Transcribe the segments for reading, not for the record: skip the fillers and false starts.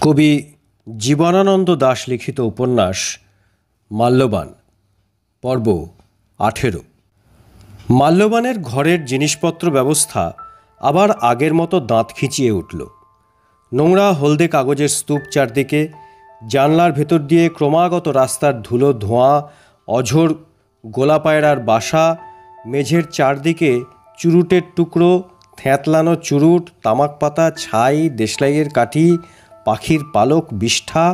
কবি জীবনানন্দ দাশ লিখিত উপন্যাস মাল্যবান পর্ব 18। মাল্যবানের ঘরের জিনিসপত্র ব্যবস্থা আবার আগের মতো দাঁত খিঁচিয়ে উঠল। নোংরা হলদে কাগজের স্তূপ চারদিকে, জানলার ভেতর দিয়ে ক্রমাগত রাস্তার ধুলো ধোঁয়া, অঝোর গোলাপায়রার বাসা, মেঝের চারদিকে চুরুটের টুকরো, থ্যাঁতলানো চুরুট, তামাক পাতা, ছাই, দেশলাইয়ের কাঠি, পাখির পালক, বিষ্ঠা,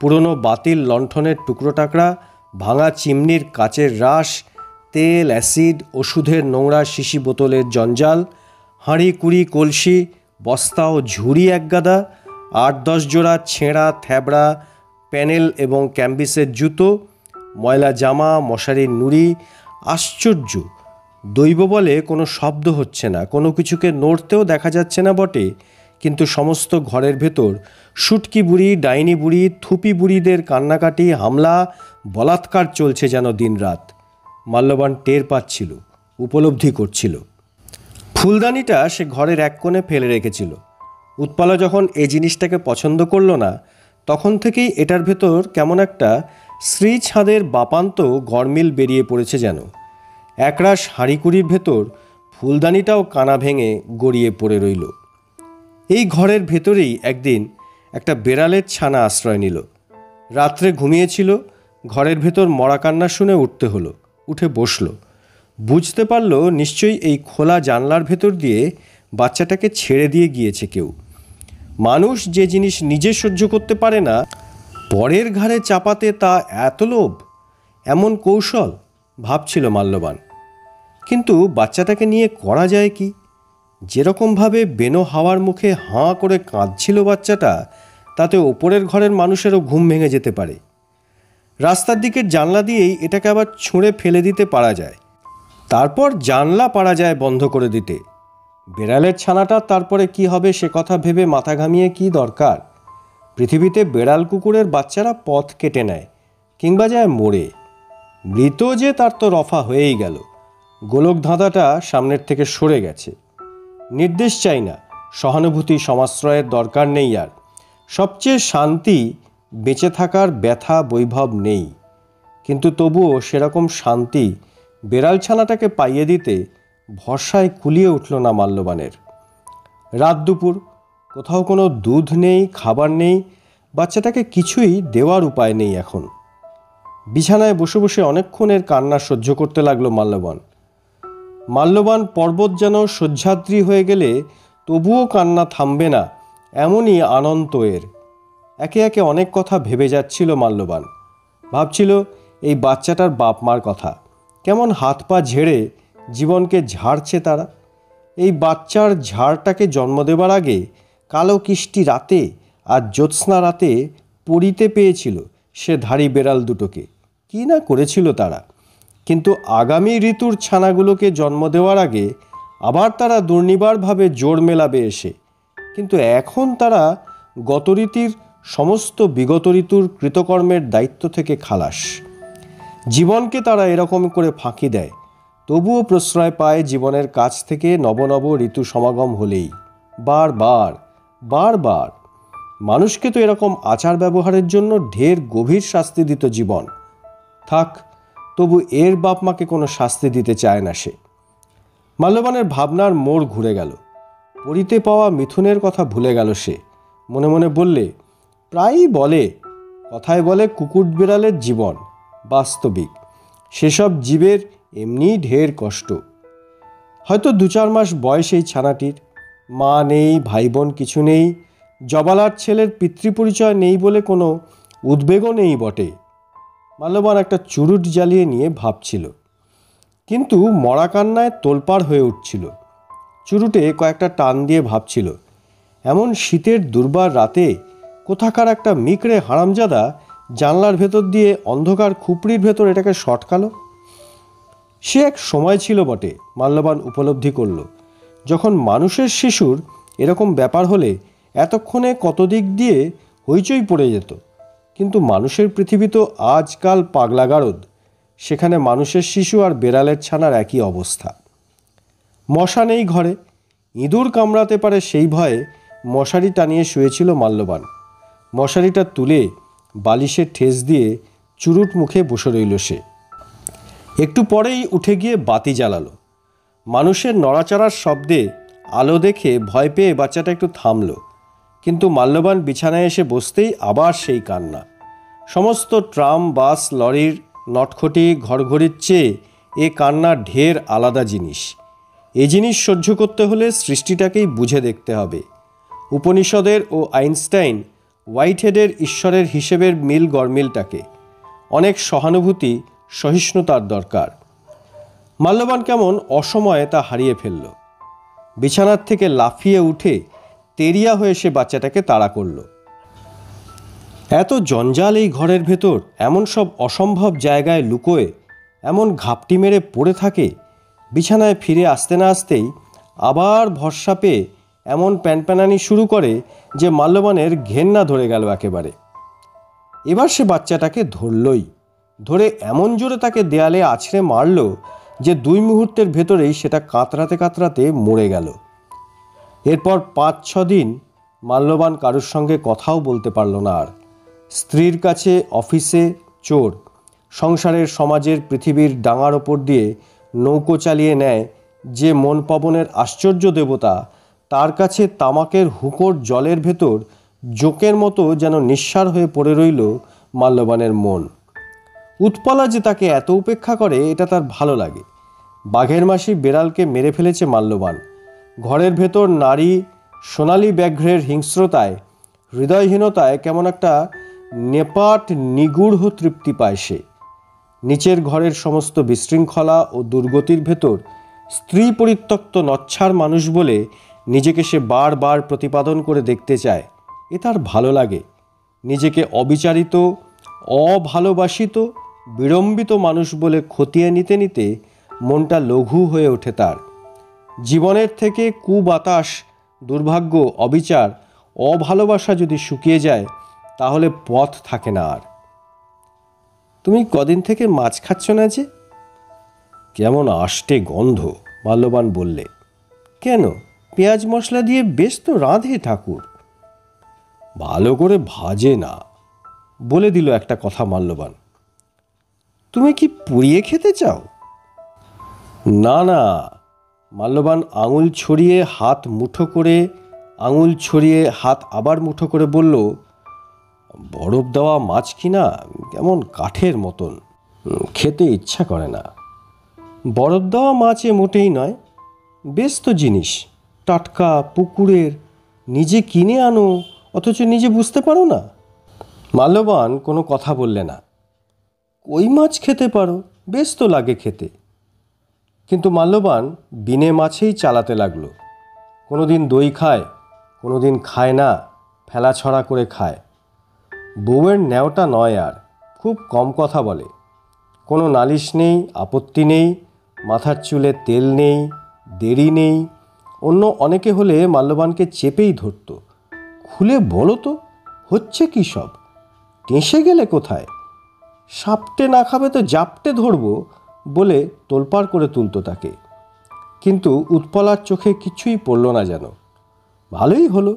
পুরনো বাতিল লণ্ঠনের টুকরো টাকরা, ভাঙা চিমনির কাচের রাশ, তেল, অ্যাসিড, ওষুধের নোংরা শিশি বোতলের জঞ্জাল, হাঁড়ি কুড়ি কলসি, বস্তা ও ঝুড়ি একগাদা, 8-10 জোড়া ছেঁড়া থ্যাবড়া প্যানেল এবং ক্যাম্বিসের জুতো, ময়লা জামা, মশারির নুড়ি। আশ্চর্য, দৈব বলে কোনো শব্দ হচ্ছে না, কোনো কিছুকে নড়তেও দেখা যাচ্ছে না বটে, কিন্তু সমস্ত ঘরের ভেতর শুটকি বুড়ি, ডাইনি বুড়ি, থুপি বুড়িদের কান্নাকাটি, হামলা, বলাৎকার চলছে যেন দিনরাত। মাল্যবান টের পাচ্ছিল, উপলব্ধি করছিল। ফুলদানিটা সে ঘরের এক কোণে ফেলে রেখেছিল। উৎপলা যখন এই জিনিসটাকে পছন্দ করল না, তখন থেকেই এটার ভেতর কেমন একটা শ্রী ছাঁদের বাপান্ত গরমিল বেরিয়ে পড়েছে যেন। একরাশ হাঁড়িকুড়ির ভেতর ফুলদানিটাও কানা ভেঙে গড়িয়ে পড়ে রইল। এই ঘরের ভেতরেই একদিন একটা বেড়ালের ছানা আশ্রয় নিল। রাত্রে ঘুমিয়েছিল, ঘরের ভেতর মরা কান্না শুনে উঠতে হলো। উঠে বসল, বুঝতে পারল নিশ্চয়ই এই খোলা জানলার ভেতর দিয়ে বাচ্চাটাকে ছেড়ে দিয়ে গিয়েছে কেউ। মানুষ যে জিনিস নিজে সহ্য করতে পারে না, পরের ঘাড়ে চাপাতে তা এত লোভ, এমন কৌশল, ভাবছিল মাল্যবান। কিন্তু বাচ্চাটাকে নিয়ে করা যায় কি? যেরকমভাবে বেনো হাওয়ার মুখে হাঁ করে কাঁদছিল বাচ্চাটা, তাতে ওপরের ঘরের মানুষেরও ঘুম ভেঙে যেতে পারে। রাস্তার দিকের জানলা দিয়েই এটাকে আবার ছুঁড়ে ফেলে দিতে পারা যায়, তারপর জানলা পারা যায় বন্ধ করে দিতে। বেড়ালের ছানাটা তারপরে কি হবে সে কথা ভেবে মাথা ঘামিয়ে কি দরকার? পৃথিবীতে বেড়াল কুকুরের বাচ্চারা পথ কেটে নেয় কিংবা যায় মরে, মৃত যে তার তো রফা হয়েই গেল। গোলক ধাঁধাটা সামনের থেকে সরে গেছে। নির্দেশ চাই না, সহানুভূতি সমাশ্রয়ের দরকার নেই আর। সবচেয়ে শান্তি বেঁচে থাকার ব্যথা বৈভব নেই, কিন্তু তবুও সেরকম শান্তি বেড়াল ছানাটাকে পাইয়ে দিতে ভরসায় কুলিয়ে উঠল না মাল্যবানের। রাত দুপুর, কোথাও কোনো দুধ নেই, খাবার নেই, বাচ্চাটাকে কিছুই দেওয়ার উপায় নেই এখন। বিছানায় বসে বসে অনেকক্ষণের কান্না সহ্য করতে লাগলো মাল্যবান পর্বত যেন সহ্যাদ্রি হয়ে গেলে তবুও কান্না থামবে না, এমনই আনন্ত এর। একে একে অনেক কথা ভেবে যাচ্ছিল মাল্যবান। ভাবছিল এই বাচ্চাটার বাপ মার কথা, কেমন হাত পা ঝেড়ে জীবনকে ঝাড়ছে তারা। এই বাচ্চার ঝাড়টাকে জন্ম দেবার আগে কালো কিষ্টি রাতে আর জ্যোৎস্না রাতে পড়িতে পেয়েছিল সে ধাড়ি বেড়াল দুটোকে। কি না করেছিল তারা! কিন্তু আগামী ঋতুর ছানাগুলোকে জন্ম দেওয়ার আগে আবার তারা দুর্নিবারভাবে জোর মেলাবে এসে। কিন্তু এখন তারা গত ঋতুর সমস্ত বিগত ঋতুর কৃতকর্মের দায়িত্ব থেকে খালাস। জীবনকে তারা এরকম করে ফাঁকি দেয়, তবুও প্রশ্রয় পায় জীবনের কাছ থেকে নবনব ঋতু সমাগম হলেই। বারবার বারবার মানুষকে তো এরকম আচার ব্যবহারের জন্য ঢের গভীর শাস্তি দিত জীবন। থাক, তবু এর বাপ মাকে কোনো শাস্তি দিতে চায় না সে। মাল্যবানের ভাবনার মোড় ঘুরে গেল। পড়িতে পাওয়া মিথুনের কথা ভুলে গেল সে। মনে মনে বললে, প্রায়ই বলে, কথায় বলে কুকুর বিড়ালের জীবন বাস্তবিক, সেসব জীবের এমনি ঢের কষ্ট। হয়তো 2-4 মাস বয়স এই ছানাটির, মা নেই, ভাই বোন কিছু নেই, জবালার ছেলের পিতৃপরিচয় নেই বলে কোনো উদ্বেগও নেই বটে। মাল্যবান একটা চুরুট জ্বালিয়ে নিয়ে ভাবছিল, কিন্তু মরা কান্নায় তোলপাড় হয়ে উঠছিল। চুরুটে কয়েকটা টান দিয়ে ভাবছিল, এমন শীতের দুর্বার রাতে কোথাকার একটা মিকড়ে হারামজাদা জানলার ভেতর দিয়ে অন্ধকার খুপড়ির ভেতর এটাকে শটকালো। সে এক সময় ছিল বটে, মাল্যবান উপলব্ধি করল, যখন মানুষের শিশুর এরকম ব্যাপার হলে এতক্ষণে কত দিক দিয়ে হইচই পড়ে যেত। কিন্তু মানুষের পৃথিবী তো আজকাল পাগলাগারদ, সেখানে মানুষের শিশু আর বেড়ালের ছানার একই অবস্থা। মশা নেই ঘরে, ইঁদুর কামড়াতে পারে সেই ভয়ে মশারি টানিয়ে শুয়েছিল মাল্যবান। মশারিটা তুলে বালিশে ঠেস দিয়ে চুরুট মুখে বসে রইল সে। একটু পরেই উঠে গিয়ে বাতি জ্বালালো। মানুষের নড়াচড়ার শব্দে আলো দেখে ভয় পেয়ে বাচ্চাটা একটু থামল, কিন্তু মাল্যবান বিছানায় এসে বসতেই আবার সেই কান্না। সমস্ত ট্রাম, বাস, লরির নটখটি ঘড়ঘড়ির চেয়ে এ কান্না ঢের আলাদা জিনিস। এ জিনিস সহ্য করতে হলে সৃষ্টিটাকেই বুঝে দেখতে হবে। উপনিষদের ও আইনস্টাইন হোয়াইটহেডের ঈশ্বরের হিসেবের মিল গরমিলটাকে। অনেক সহানুভূতি, সহিষ্ণুতার দরকার। মাল্যবান কেমন অসময়ে তা হারিয়ে ফেলল। বিছানার থেকে লাফিয়ে উঠে তেরিয়া হয়ে সে বাচ্চাটাকে তাড়া করল। এত জঞ্জাল এই ঘরের ভেতর, এমন সব অসম্ভব জায়গায় লুকোয়, এমন ঘাপটি মেরে পড়ে থাকে। বিছানায় ফিরে আসতে না আসতেই আবার ভরসা পেয়ে এমন প্যানপ্যানানি শুরু করে যে মাল্যবানের ঘেন্না ধরে গেল একেবারে। এবার সে বাচ্চাটাকে ধরলই, ধরে এমন জোরে তাকে দেয়ালে আছড়ে মারল যে 2 মুহূর্তের ভেতরেই সেটা কাতরাতে কাতরাতে মরে গেল। এরপর 5-6 দিন মাল্যবান কারোর সঙ্গে কথাও বলতে পারল না আর। স্ত্রীর কাছে অফিসে চোর, সংসারের, সমাজের, পৃথিবীর ডাঙার ওপর দিয়ে নৌকো চালিয়ে নেয় যে মন পবনের আশ্চর্য দেবতা, তার কাছে তামাকের হুঁকোর জলের ভেতর জোকের মতো যেন নিঃসার হয়ে পড়ে রইল মাল্যবানের মন। উৎপলা যে তাকে এত উপেক্ষা করে এটা তার ভালো লাগে। বাঘের মাসি বেড়ালকে মেরে ফেলেছে মাল্যবান। ঘরের ভেতর নারী সোনালী ব্যাঘ্রের হিংস্রতায়, হৃদয়হীনতায় কেমন একটা নেপাট নিগূঢ় তৃপ্তি পায় সে। নিচের ঘরের সমস্ত বিশৃঙ্খলা ও দুর্গতির ভেতর স্ত্রী পরিত্যক্ত নচ্ছার মানুষ বলে নিজেকে সে বারবার প্রতিপাদন করে দেখতে চায়। এ তার ভালো লাগে। নিজেকে অবিচারিত, অভালোবাসিত, বিড়ম্বিত মানুষ বলে খতিয়ে নিতে নিতে মনটা লঘু হয়ে ওঠে তার। জীবনের থেকে কুবাতাস, দুর্ভাগ্য, অবিচার, অভালোবাসা যদি শুকিয়ে যায় তাহলে পথ থাকে না আর। তুমি কদিন থেকে মাছ খাচ্ছ না যে? কেমন আষ্টে গন্ধ, মাল্যবান বললে। কেন? পেঁয়াজ মশলা দিয়ে বেশ তো রাঁধে ঠাকুর। ভালো করে ভাজে না, বলে দিল একটা কথা মাল্যবান। তুমি কি পুড়িয়ে খেতে চাও? না না। মাল্যবান আঙুল ছড়িয়ে হাত মুঠো করে, আঙুল ছড়িয়ে হাত আবার মুঠো করে বলল, বরফ দেওয়া মাছ কিনা কেমন কাঠের মতন, খেতে ইচ্ছা করে না। বরফ দেওয়া মাছ এ মোটেই নয়, বেশ তো জিনিস, টাটকা, পুকুরের, নিজে কিনে আনো, অথচ নিজে বুঝতে পারো না। মাল্যবান কোনো কথা বললে না। কই মাছ খেতে পারো, বেশ তো লাগে খেতে। কিন্তু মাল্যবান বিনে মাছেই চালাতে লাগলো। কোনো দিন দই খায়, কোনো দিন খায় না, ফেলা ছড়া করে খায়। বউয়ের ন্যাওটা নয় আর, খুব কম কথা বলে। কোনো নালিশ নেই, আপত্তি নেই, মাথার চুলে তেল নেই, দেরি নেই। অন্য অনেকে হলে মাল্যবানকে চেপেই ধরত। খুলে বলো তো, হচ্ছে কি সব? টেঁসে গেলে কোথায়? সাপটে না খাবে তো জাপটে ধরবো বলে তোলপাড় করে তুলত তাকে। কিন্তু উৎপলার চোখে কিছুই পড়ল না যেন। ভালোই হলো।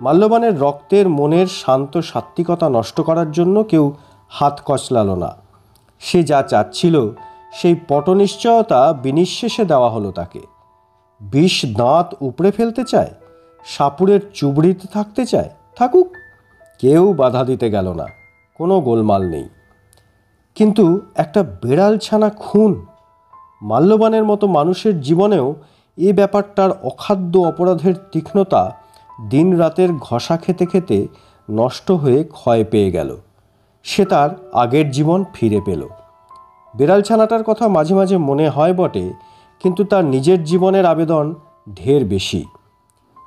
মাল্যবানের রক্তের, মনের শান্ত সাত্ত্বিকতা নষ্ট করার জন্য কেউ হাত কচলালো না। সে যা চাচ্ছিল সেই পটনিশ্চয়তা বিনিঃশেষে দেওয়া হলো তাকে। বিষ দাঁত উপড়ে ফেলতে চায়, সাপুরের চুবড়িতে থাকতে চায়, থাকুক, কেউ বাধা দিতে গেল না, কোনো গোলমাল নেই। কিন্তু একটা বেড়াল ছানা খুন, মাল্যবানের মতো মানুষের জীবনেও এ ব্যাপারটার অখাদ্য অপরাধের তীক্ষ্ণতা দিন রাতের ঘষা খেতে খেতে নষ্ট হয়ে ক্ষয় পেয়ে গেল। সে তার আগের জীবন ফিরে পেল। বেড়াল ছানাটার কথা মাঝে মাঝে মনে হয় বটে, কিন্তু তার নিজের জীবনের আবেদন ঢের বেশি।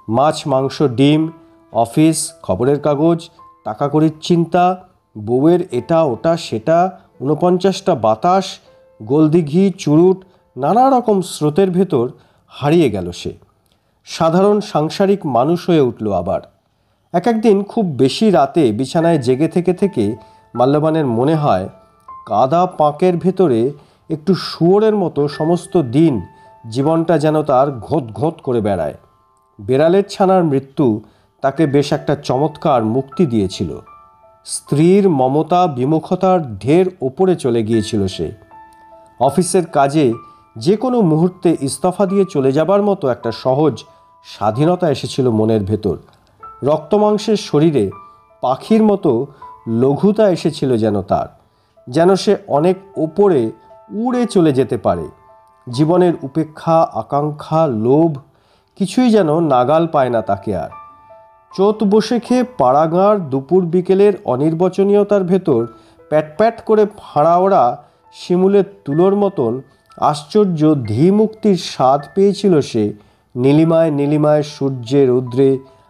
মাছ, মাংস, ডিম, অফিস, খবরের কাগজ, টাকা কড়ির চিন্তা, বউয়ের এটা ওটা সেটা, 49টা বাতাস, গোলদিঘি, চুরুট, নানা রকম স্রোতের ভেতর হারিয়ে গেল সে। সাধারণ সাংসারিক মানুষ হয়ে উঠল আবার। এক একদিন খুব বেশি রাতে বিছানায় জেগে থেকে থেকে মাল্যবানের মনে হয় কাদা পাঁকের ভেতরে একটু শুয়োরের মতো সমস্ত দিন জীবনটা যেন তার ঘোঁত ঘোঁত করে বেড়ায়। বেড়ালের ছানার মৃত্যু তাকে বেশ একটা চমৎকার মুক্তি দিয়েছিল। স্ত্রীর মমতা বিমুখতার ঢের ওপরে চলে গিয়েছিল সে। অফিসের কাজে যে কোনো মুহূর্তে ইস্তফা দিয়ে চলে যাবার মতো একটা সহজ স্বাধীনতা এসেছিল মনের ভেতর। রক্তমাংসের শরীরে পাখির মতো লঘুতা এসেছিল যেন তার, যেন সে অনেক ওপরে উড়ে চলে যেতে পারে। জীবনের উপেক্ষা, আকাঙ্ক্ষা, লোভ কিছুই যেন নাগাল পায় না তাকে আর। চোত বসে খেয়ে পাড়াগাঁর দুপুর বিকেলের অনির্বচনীয়তার ভেতর প্যাট প্যাট করে ফাঁড়া ওড়া শিমুলের তুলোর মতন আশ্চর্য ধীমুক্তির স্বাদ পেয়েছিল সে নীলিমায় নীলিমায় সূর্যের রৌদ্রে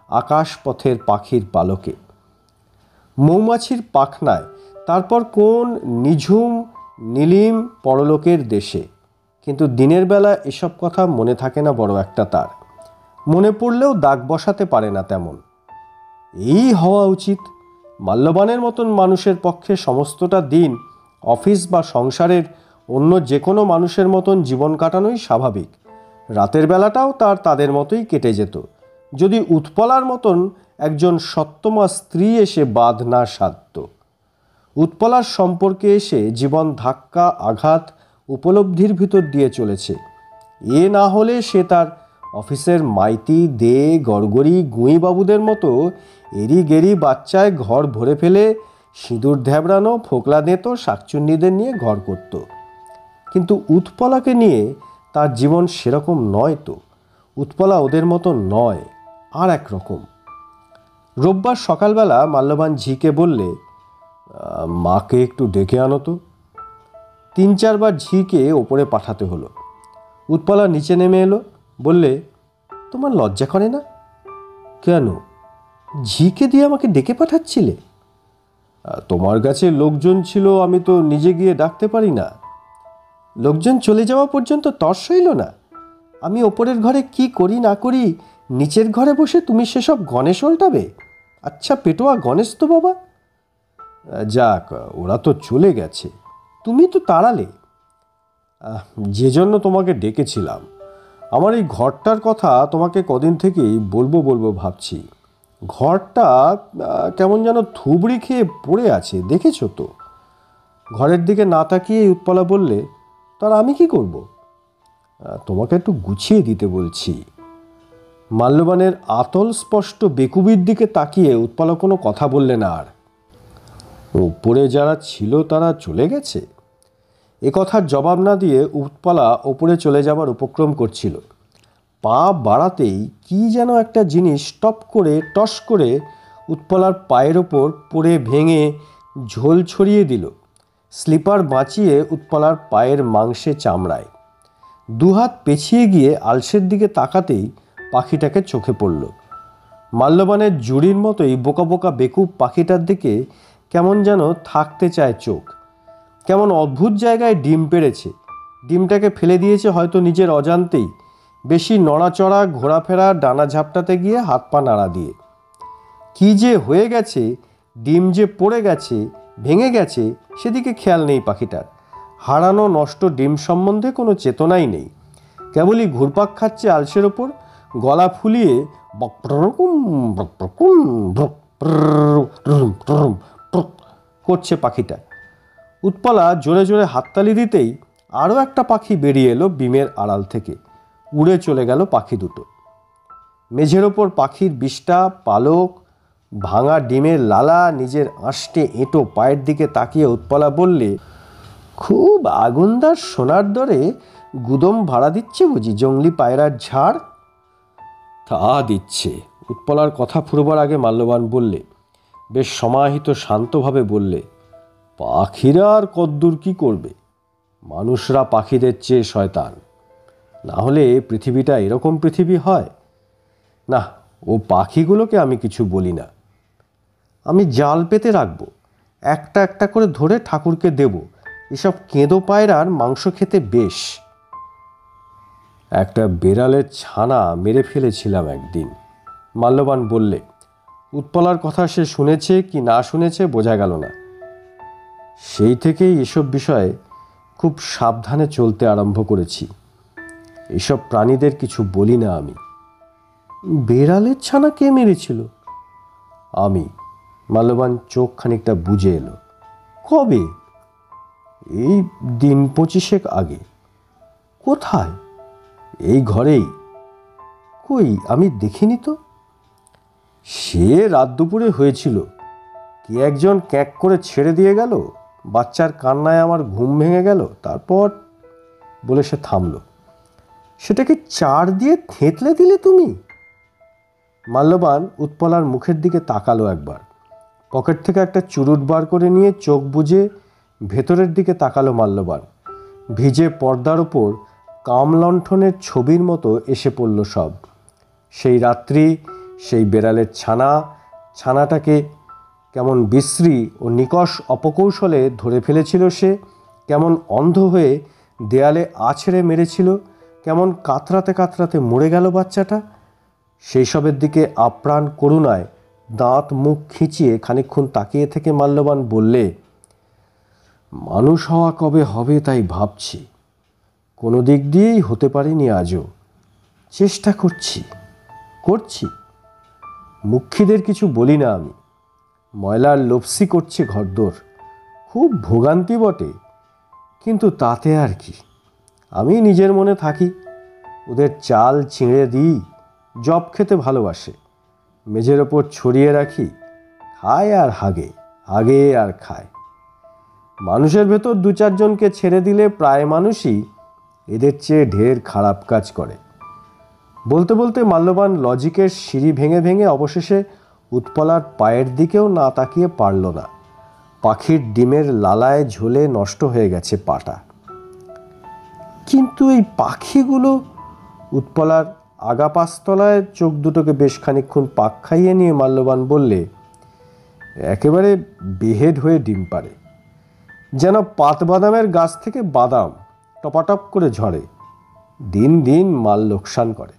আকাশপথের পাখির পালকে, মৌমাছির পাখনায়, তারপর কোন নিঝুম নীলিম পরলোকের দেশে। কিন্তু দিনের বেলা এসব কথা মনে থাকে না বড় একটা তার। মনে পড়লেও দাগ বসাতে পারে না তেমন। এই হওয়া উচিত। মাল্যবানের মতন মানুষের পক্ষে সমস্তটা দিন অফিস বা সংসারের অন্য যে কোনো মানুষের মতন জীবন কাটানোই স্বাভাবিক। রাতের বেলাটাও তাদের মতোই কেটে যেত, যদি উৎপলার মতন একজন সত্তমা স্ত্রী এসে বাঁধ না সাধত। উৎপলার সম্পর্কে এসে জীবন ধাক্কা, আঘাত, উপলব্ধির ভিতর দিয়ে চলেছে। এ না হলে সে তার অফিসের মাইতি, দে, গড়গড়ি, গুঁইবাবুদের মতো এরি গেরি বাচ্চায় ঘর ভরে ফেলে সিঁদুর ধ্যাবড়ানো, ফোকলা দেঁত শাকচুন্নিদের নিয়ে ঘর করত। কিন্তু উৎপলাকে নিয়ে তার জীবন সেরকম নয় তো। উৎপলা ওদের মতো নয়, আর একরকম। রোববার সকালবেলা মাল্যবান ঝিকে বললে, মাকে একটু ডেকে আনো তো। 3-4 বার ঝিকে ওপরে পাঠাতে হলো। উৎপলা নিচে নেমে এলো, বললে, তোমার লজ্জা করে না? কেন? ঝিকে দিয়ে আমাকে ডেকে পাঠাচ্ছিলে? তোমার কাছে লোকজন ছিল, আমি তো নিজে গিয়ে ডাকতে পারি না। লোকজন চলে যাওয়া পর্যন্ত তর্স হইল না? আমি ওপরের ঘরে কি করি না করি, নিচের ঘরে বসে তুমি সেসব গণেশ ওল্টাবে? আচ্ছা পেটোয়া গণেশ তো বাবা। যাক, ওরা তো চলে গেছে, তুমি তো তাড়ালে। যে জন্য তোমাকে ডেকেছিলাম, আমার এই ঘরটার কথা তোমাকে কদিন থেকেই বলবো ভাবছি। ঘরটা কেমন যেন থুবড়ি খেয়ে পড়ে আছে, দেখেছো তো? ঘরের দিকে না তাকিয়ে উৎপলা বললে, তার আমি কি করব? তোমাকে একটু গুছিয়ে দিতে বলছি। মাল্যবানের আতল স্পষ্ট বেকুবির দিকে তাকিয়ে উৎপলা কোনো কথা বললে না আর। উপরে যারা ছিল তারা চলে গেছে? এ কথার জবাব না দিয়ে উৎপলা ওপরে চলে যাবার উপক্রম করছিল। পা বাড়াতেই কি যেন একটা জিনিস টস করে উৎপলার পায়ের ওপর পড়ে ভেঙে ঝোল ছড়িয়ে দিল। স্লিপার বাঁচিয়ে উৎপলার পায়ের মাংসে চামড়ায়। দুহাত পেছিয়ে গিয়ে আলসের দিকে তাকাতেই পাখিটাকে চোখে পড়ল। মাল্যবানের জুড়ির মতোই বোকা বোকা বেকুব পাখিটার দিকে কেমন যেন থাকতে চায় চোখ। কেমন অদ্ভুত জায়গায় ডিম পেড়েছে। ডিমটাকে ফেলে দিয়েছে হয়তো নিজের অজান্তেই, বেশি নড়াচড়া, ঘোরাফেরা, ডানা ঝাপটাতে গিয়ে হাত পা নাড়া দিয়ে। কি যে হয়ে গেছে, ডিম যে পড়ে গেছে, ভেঙে গেছে, সেদিকে খেয়াল নেই পাখিটার। হারানো নষ্ট ডিম সম্বন্ধে কোনো চেতনাই নেই। কেবলই ঘুরপাক খাচ্ছে আলসের ওপর, গলা ফুলিয়ে করছে পাখিটা। উৎপলা জোরে জোরে হাততালি দিতেই আরও একটা পাখি বেরিয়ে এলো বিমের আড়াল থেকে। উড়ে চলে গেল পাখি দুটো। মেঝের ওপর পাখির বিষ্ঠা, পালক, ভাঙা ডিমের লালা, নিজের আঁশটে এঁটো পায়ের দিকে তাকিয়ে উৎপলা বললে, খুব আগুনদার সোনার দরে গুদম ভাড়া দিচ্ছে বুঝি জঙ্গলি পায়রার ঝাড়? তা দিচ্ছে। উৎপলার কথা ফুরবার আগে মাল্যবান বললে, বেশ সমাহিত শান্তভাবে বললে, পাখিরা আর কদ্দূর কি করবে? মানুষরা পাখিদের চেয়ে শয়তান। না হলে পৃথিবীটা এরকম পৃথিবী হয় না। ও পাখিগুলোকে আমি কিছু বলি না। আমি জাল পেতে রাখবো, একটা একটা করে ধরে ঠাকুরকে দেব। এসব কেঁদো পায়রার মাংস খেতে বেশ। একটা বেড়ালের ছানা মেরে ফেলেছিলাম একদিন, মাল্যবান বললে। উৎপলার কথা সে শুনেছে কি না শুনেছে বোঝা গেল না। সেই থেকেই এসব বিষয়ে খুব সাবধানে চলতে আরম্ভ করেছি। এসব প্রাণীদের কিছু বলি না আমি। বেড়ালের ছানা কে মেরেছিল? আমি। মাল্যবান চোখ খানিকটা বুজে এলো। কবে? এই দিন 25 আগে। কোথায়? এই ঘরেই। কই, আমি দেখিনি তো। সে রাত দুপুরে হয়েছিল। কে একজন ক্যাঁক করে ছেড়ে দিয়ে গেল। বাচ্চার কান্নায় আমার ঘুম ভেঙে গেল। তারপর বলে সে থামল। সেটাকে চার দিয়ে থেঁতলে দিলে তুমি? মাল্যবান উৎপলার মুখের দিকে তাকালো একবার। পকেট থেকে একটা চুরুট বার করে নিয়ে চোখ বুজে ভেতরের দিকে তাকালো মাল্যবান। ভিজে পর্দার ওপর কামলণ্ঠনের ছবির মতো এসে পড়ল সব। সেই রাত্রি, সেই বেড়ালের ছানাটাকে কেমন বিশ্রী ও নিকষ অপকৌশলে ধরে ফেলেছিল সে, কেমন অন্ধ হয়ে দেয়ালে আছড়ে মেরেছিল, কেমন কাতরাতে কাতরাতে মরে গেল বাচ্চাটা। সেই সবের দিকে আপ্রাণ করুণায় দাঁত মুখ খিঁচিয়ে খানিকক্ষণ তাকিয়ে থেকে মাল্যবান বললে, মানুষ হওয়া কবে হবে তাই ভাবছি। কোনো দিক দিয়েই হতে পারিনি আজও। চেষ্টা করছি। মুখ্যীদের কিছু বলি না আমি। ময়লার লপসি করছে ঘরদোর। খুব ভোগান্তি বটে, কিন্তু তাতে আর কি। আমি নিজের মনে থাকি। ওদের চাল ছিঁড়ে দিই। জব খেতে ভালোবাসে। মেঝের ওপর ছড়িয়ে রাখি। খায় আর হাগে আর খায়। মানুষের ভেতর 2-4 জনকে ছেড়ে দিলে প্রায় মানুষই এদের চেয়ে ঢের খারাপ কাজ করে। বলতে বলতে মাল্যবান লজিকের সিঁড়ি ভেঙে ভেঙে অবশেষে উৎপলার পায়ের দিকেও না তাকিয়ে পারল না। পাখির ডিমের লালায় ঝোলে নষ্ট হয়ে গেছে পাটা। কিন্তু এই পাখিগুলো? উৎপলার আগা পাঁচতলায় চোখ দুটোকে বেশ খানিকক্ষণ পাক খাইয়ে নিয়ে মাল্যবান বললে, একেবারে বেহেড হয়ে ডিম পাড়ে। যেন পাতবাদামের গাছ থেকে বাদাম টপাটপ করে ঝরে। দিন দিন মাল লোকসান করে।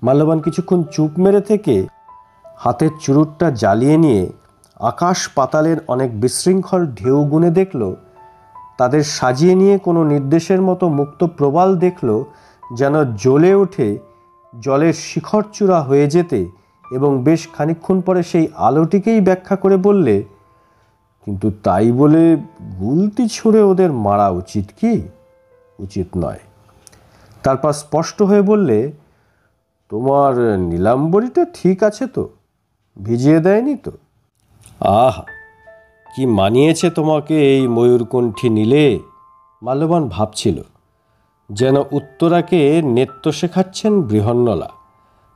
মাল্যবান কিছুক্ষণ চুপ মেরে থেকে হাতের চুরুটটা জ্বালিয়ে নিয়ে আকাশ পাতালের অনেক বিশৃঙ্খল ঢেউ গুনে দেখল। তাদের সাজিয়ে নিয়ে কোনো নির্দেশের মতো মুক্ত প্রবাল দেখল, যেন জ্বলে ওঠে জলের শিখরচূড়া হয়ে যেতে, এবং বেশ খানিকক্ষণ পরে সেই আলোটিকেই ব্যাখ্যা করে বললে, কিন্তু তাই বলে গুলতি ছুঁড়ে ওদের মারা উচিত কি? উচিত নয়। তারপর স্পষ্ট হয়ে বললে, তোমার নীলাম্বরীটা ঠিক আছে তো? ভিজিয়ে দেয়নি তো? আহা, কি মানিয়েছে তোমাকে এই ময়ূরকণ্ঠী নীলে। মাল্যবান ভাবছিল, যেন উত্তরাকে নৃত্য শেখাচ্ছেন বৃহন্নলা।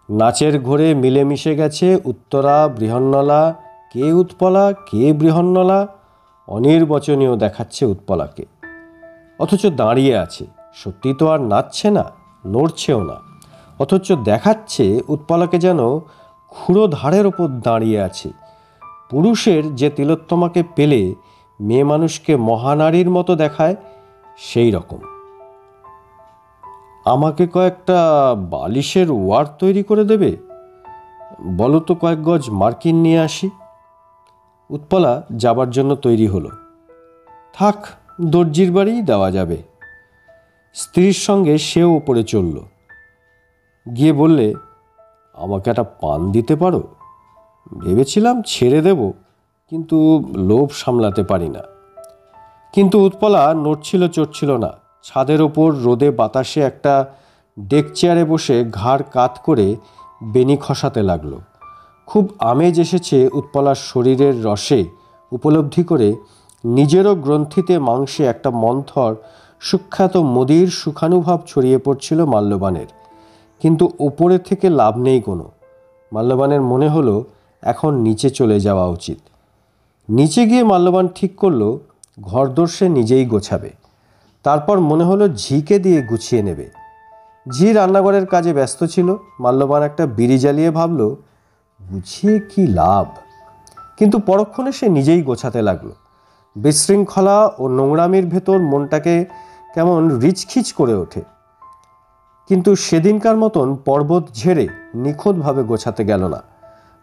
নাচের ঘোরে মিলেমিশে গেছে উত্তরা, বৃহন্নলা। কে উৎপলা, কে বৃহন্নলা? অনির্বচনীয় দেখাচ্ছে উৎপলাকে। অথচ দাঁড়িয়ে আছে। সত্যি তো আর নাচছে না, নড়ছেও না। অথচ দেখাচ্ছে উৎপলাকে যেন খুঁড়ো ধারের ওপর দাঁড়িয়ে আছে। পুরুষের যে তিলোত্তমাকে পেলে মেয়ে মানুষকে মহানারীর মতো দেখায়, সেই রকম। আমাকে কয়েকটা বালিশের ওয়ার তৈরি করে দেবে? বলো তো, কয়েক গজ মার্কিন নিয়ে আসি। উৎপলা যাবার জন্য তৈরি হলো। থাক, দর্জির বাড়িই দেওয়া যাবে। স্ত্রীর সঙ্গে সেও ওপরে চলল। গিয়ে বললে, আমাকে একটা পান দিতে পারো? ভেবেছিলাম ছেড়ে দেব, কিন্তু লোভ সামলাতে পারি না। কিন্তু উৎপলা নড়ছিল চড়ছিল না। ছাদের ওপর রোদে বাতাসে একটা ডেক চেয়ারে বসে ঘাড় কাত করে বেনি খসাতে লাগলো। খুব আমেজ এসেছে উৎপলার শরীরের রসে উপলব্ধি করে। নিজেরও গ্রন্থিতে মাংসে একটা মন্থর সুখ্যাত মদির সুখানুভাব ছড়িয়ে পড়ছিল মাল্যবানের। কিন্তু ওপরে থেকে লাভ নেই কোনো। মাল্যবানের মনে হলো এখন নিচে চলে যাওয়া উচিত। নিচে গিয়ে মাল্যবান ঠিক করলো ঘরদোর সে নিজেই গোছাবে। তারপর মনে হলো ঝিকে দিয়ে গুছিয়ে নেবে। ঝি রান্নাঘরের কাজে ব্যস্ত ছিল। মাল্যবান একটা বিড়ি জ্বালিয়ে ভাবল, গুছিয়ে কি লাভ? কিন্তু পরক্ষণে সে নিজেই গোছাতে লাগলো। বিশৃঙ্খলা ও নোংরামির ভেতর মনটাকে কেমন রিচখিচ করে ওঠে। কিন্তু সেদিনকার মতন পর্বত ঝেড়ে নিখুঁতভাবে গোছাতে গেল না।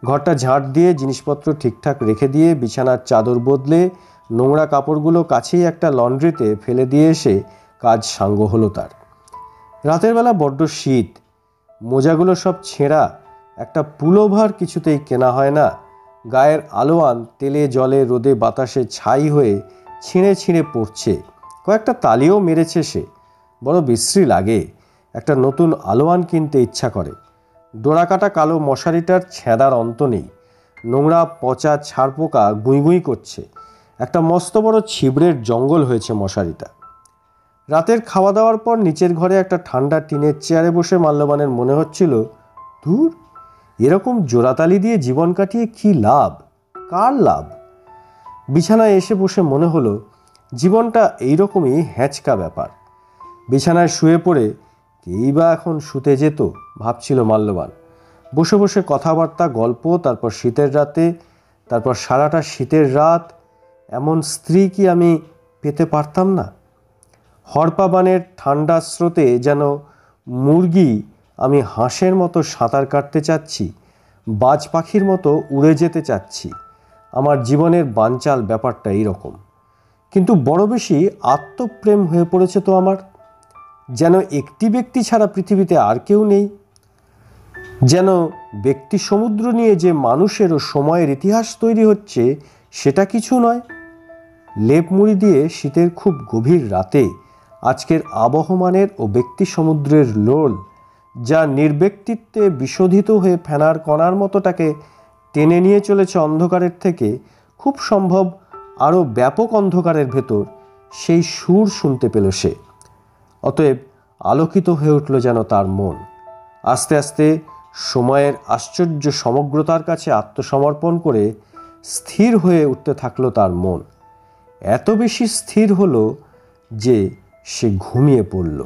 ঘরটা ঝাঁট দিয়ে জিনিসপত্র ঠিকঠাক রেখে দিয়ে বিছানার চাদর বদলে নোংরা কাপড়গুলো কাছেই একটা লন্ড্রিতে ফেলে দিয়ে এসে কাজ সাঙ্গ হলো তার। রাতের বেলা বড্ড শীত। মোজাগুলো সব ছেঁড়া, একটা পুলোভার কিছুতেই কেনা হয় না। গায়ের আলোয়ান তেলে জলে রোদে বাতাসে ছাই হয়ে ছিঁড়ে ছিঁড়ে পড়ছে। কয়েকটা তালিও মেরেছে সে। বড় বিশ্রী লাগে। একটা নতুন আলোয়ান কিনতে ইচ্ছা করে। ডোরাকাটা কালো মশারিটার ছেঁদার অন্ত নেই। নোংরা পচা ছারপোকা গুঁই গুঁই করছে। একটা মস্ত বড় ছিবড়ের জঙ্গল হয়েছে মশারিটা। রাতের খাওয়া দাওয়ার পর নিচের ঘরে একটা ঠান্ডা টিনের চেয়ারে বসে মাল্যবানের মনে হচ্ছিল, ধুর, এরকম জোড়াতালি দিয়ে জীবন কাটিয়ে কি লাভ, কার লাভ? বিছানায় এসে বসে মনে হলো জীবনটা এইরকমই হ্যাঁচকা ব্যাপার। বিছানায় শুয়ে পড়ে কেই বা এখন শুতে যেত ভাবছিল মাল্যবান। বসে বসে কথাবার্তা, গল্প, তারপর শীতের রাতে, তারপর সারাটা শীতের রাত। এমন স্ত্রী কি আমি পেতে পারতাম না? হরপাবানের ঠান্ডা স্রোতে যেন মুরগি আমি হাঁসের মতো সাঁতার কাটতে চাচ্ছি, বাজ পাখির মতো উড়ে যেতে চাচ্ছি। আমার জীবনের বানচাল ব্যাপারটা এইরকম। কিন্তু বড় বেশি আত্মপ্রেম হয়ে পড়েছে তো আমার। যেন একটি ব্যক্তি ছাড়া পৃথিবীতে আর কেউ নেই। যেন ব্যক্তি সমুদ্র নিয়ে যে মানুষের ও সময়ের ইতিহাস তৈরি হচ্ছে সেটা কিছু নয়। লেপ মুড়ি দিয়ে শীতের খুব গভীর রাতে আজকের আবহমানের ও ব্যক্তি সমুদ্রের লোল যা নির্ব্যক্তিত্বে বিশোধিত হয়ে ফেনার কণার মতোটাকে টেনে নিয়ে চলেছে অন্ধকারের থেকে, খুব সম্ভব আরও ব্যাপক অন্ধকারের ভেতর, সেই সুর শুনতে পেল সে। অতএব আলোকিত হয়ে উঠল যেন তার মন। আস্তে আস্তে সময়ের আশ্চর্য সমগ্রতার কাছে আত্মসমর্পণ করে স্থির হয়ে উঠতে থাকলো তার মন। এত বেশি স্থির হলো যে সে ঘুমিয়ে পড়ল।